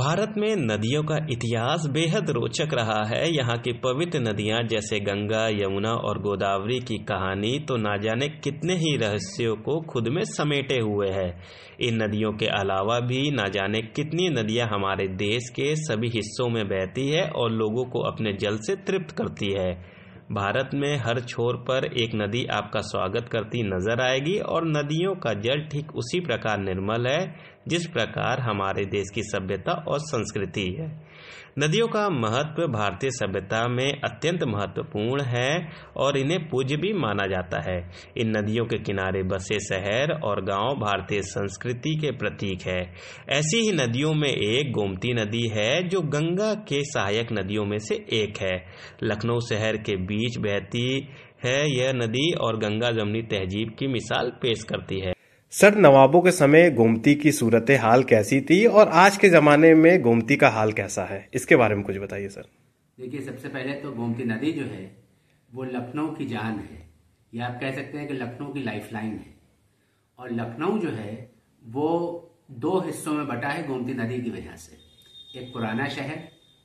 भारत में नदियों का इतिहास बेहद रोचक रहा है। यहाँ की पवित्र नदियाँ जैसे गंगा, यमुना और गोदावरी की कहानी तो ना जाने कितने ही रहस्यों को खुद में समेटे हुए है। इन नदियों के अलावा भी ना जाने कितनी नदियाँ हमारे देश के सभी हिस्सों में बहती है और लोगों को अपने जल से तृप्त करती है। भारत में हर छोर पर एक नदी आपका स्वागत करती नजर आएगी और नदियों का जल ठीक उसी प्रकार निर्मल है जिस प्रकार हमारे देश की सभ्यता और संस्कृति है। नदियों का महत्व भारतीय सभ्यता में अत्यंत महत्वपूर्ण है और इन्हें पूज्य भी माना जाता है। इन नदियों के किनारे बसे शहर और गांव भारतीय संस्कृति के प्रतीक है। ऐसी ही नदियों में एक गोमती नदी है जो गंगा के सहायक नदियों में से एक है। लखनऊ शहर के बीच बहती है यह नदी और गंगा जमुनी तहजीब की मिसाल पेश करती है। सर, नवाबों के समय गोमती की सूरत हाल कैसी थी और आज के ज़माने में गोमती का हाल कैसा है, इसके बारे में कुछ बताइए सर। देखिए, सबसे पहले तो गोमती नदी जो है वो लखनऊ की जान है, या आप कह सकते हैं कि लखनऊ की लाइफलाइन है। और लखनऊ जो है वो दो हिस्सों में बटा है गोमती नदी की वजह से, एक पुराना शहर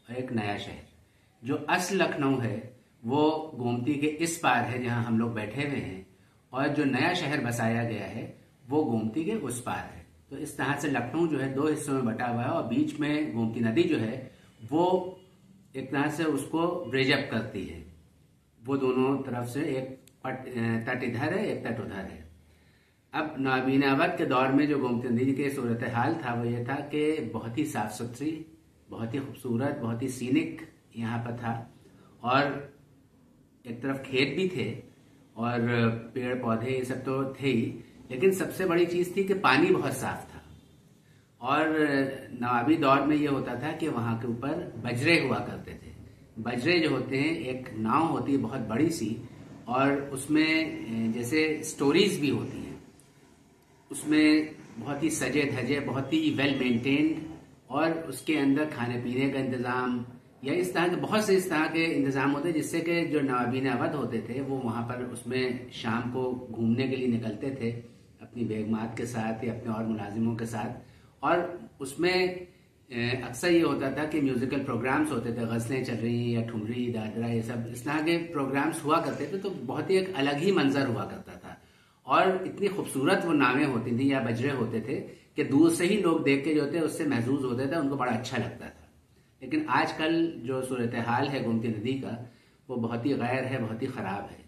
और एक नया शहर। जो असल लखनऊ है वो गोमती के इस पार है जहां हम लोग बैठे हुए हैं, और जो नया शहर बसाया गया है वो गोमती के उस पार है। तो इस तरह से लखनऊ जो है दो हिस्सों में बटा हुआ है और बीच में गोमती नदी जो है वो एक तरह से उसको ब्रिज अप करती है। वो दोनों तरफ से एक तट इधर है, एक तट उधर है। अब नवीनावत के दौर में जो गोमती नदी के सूरत हाल था वो ये था कि बहुत ही साफ सुथरी, बहुत ही खूबसूरत, बहुत ही सीनिक यहाँ पर था, और एक तरफ खेत भी थे और पेड़ पौधे ये सब तो थे ही, लेकिन सबसे बड़ी चीज थी कि पानी बहुत साफ था। और नवाबी दौर में ये होता था कि वहां के ऊपर बजरे हुआ करते थे। बजरे जो होते हैं, एक नाव होती है बहुत बड़ी सी, और उसमें जैसे स्टोरीज भी होती हैं, उसमें बहुत ही सजे धजे, बहुत ही वेल मेंटेन्ड, और उसके अंदर खाने पीने का इंतजाम या इस तरह के बहुत से इस तरह के इंतजाम होते हैं, जिससे कि जो नवाबीन अवध होते थे वो वहां पर उसमें शाम को घूमने के लिए निकलते थे अपनी बेगमात के साथ या अपने और मुलाजिमों के साथ। और उसमें अक्सर ये होता था कि म्यूजिकल प्रोग्राम्स होते थे, गजलें चल रही या ठुमरी दादरा ये सब इस तरह के प्रोग्राम्स हुआ करते थे। तो बहुत ही एक अलग ही मंजर हुआ करता था, और इतनी खूबसूरत वो नावें होती थी या बजरे होते थे कि दूर से ही लोग देख के जो थे उससे महसूस होते थे, उनको बड़ा अच्छा लगता था। लेकिन आजकल जो सूरत हाल है गोमती नदी का वो बहुत ही गैर है, बहुत ही खराब है।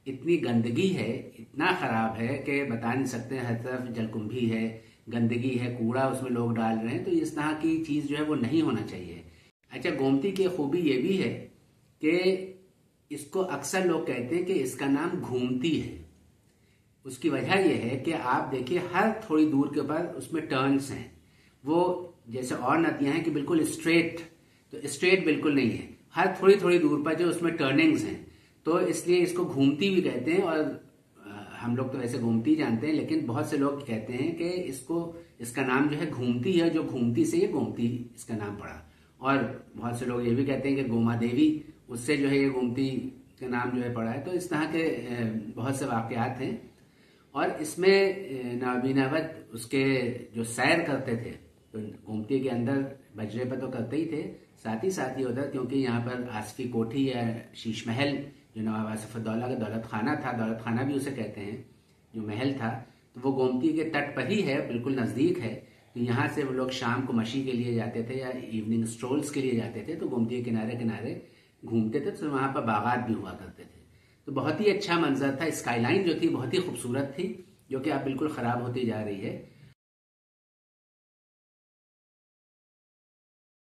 इतनी गंदगी है, इतना खराब है कि बता नहीं सकते। हर तरफ जलकुंभी है, गंदगी है, कूड़ा उसमें लोग डाल रहे हैं। तो इस तरह की चीज जो है वो नहीं होना चाहिए। अच्छा, गोमती की खूबी ये भी है कि इसको अक्सर लोग कहते हैं कि इसका नाम घूमती है। उसकी वजह यह है कि आप देखिए हर थोड़ी दूर के बाद उसमें टर्न्स हैं। वो जैसे और नदियां हैं कि बिल्कुल स्ट्रेट, तो स्ट्रेट बिल्कुल नहीं है, हर थोड़ी थोड़ी दूर पर जो उसमें टर्निंग्स हैं, तो इसलिए इसको घूमती भी कहते हैं। और हम लोग तो वैसे घूमती जानते हैं, लेकिन बहुत से लोग कहते हैं कि इसका नाम जो है घूमती है, जो घूमती से ये गोमती इसका नाम पड़ा। और बहुत से लोग ये भी कहते हैं कि गोमा देवी, उससे जो है ये गोमती का नाम जो है पड़ा है। तो इस तरह के बहुत से वाकयात हैं। और इसमें नवीनावत उसके जो सैर करते थे तो गोमती के अंदर बजरे पर तो करते ही थे, साथ ही होता, क्योंकि यहाँ पर आसफी कोठी या शीश महल जो नवाब आसिफउद्दौला का दौलत खाना था, दौलत खाना भी उसे कहते हैं, जो महल था, तो वो गोमती के तट पर ही है, बिल्कुल नजदीक है। तो यहाँ से वो लोग शाम को मशी के लिए जाते थे या इवनिंग स्ट्रोल्स के लिए जाते थे, तो गोमती के किनारे किनारे घूमते थे। तो वहां पर बागात भी हुआ करते थे। तो बहुत ही अच्छा मंजर था। स्काईलाइन जो थी बहुत ही खूबसूरत थी, जो कि अब बिल्कुल खराब होती जा रही है।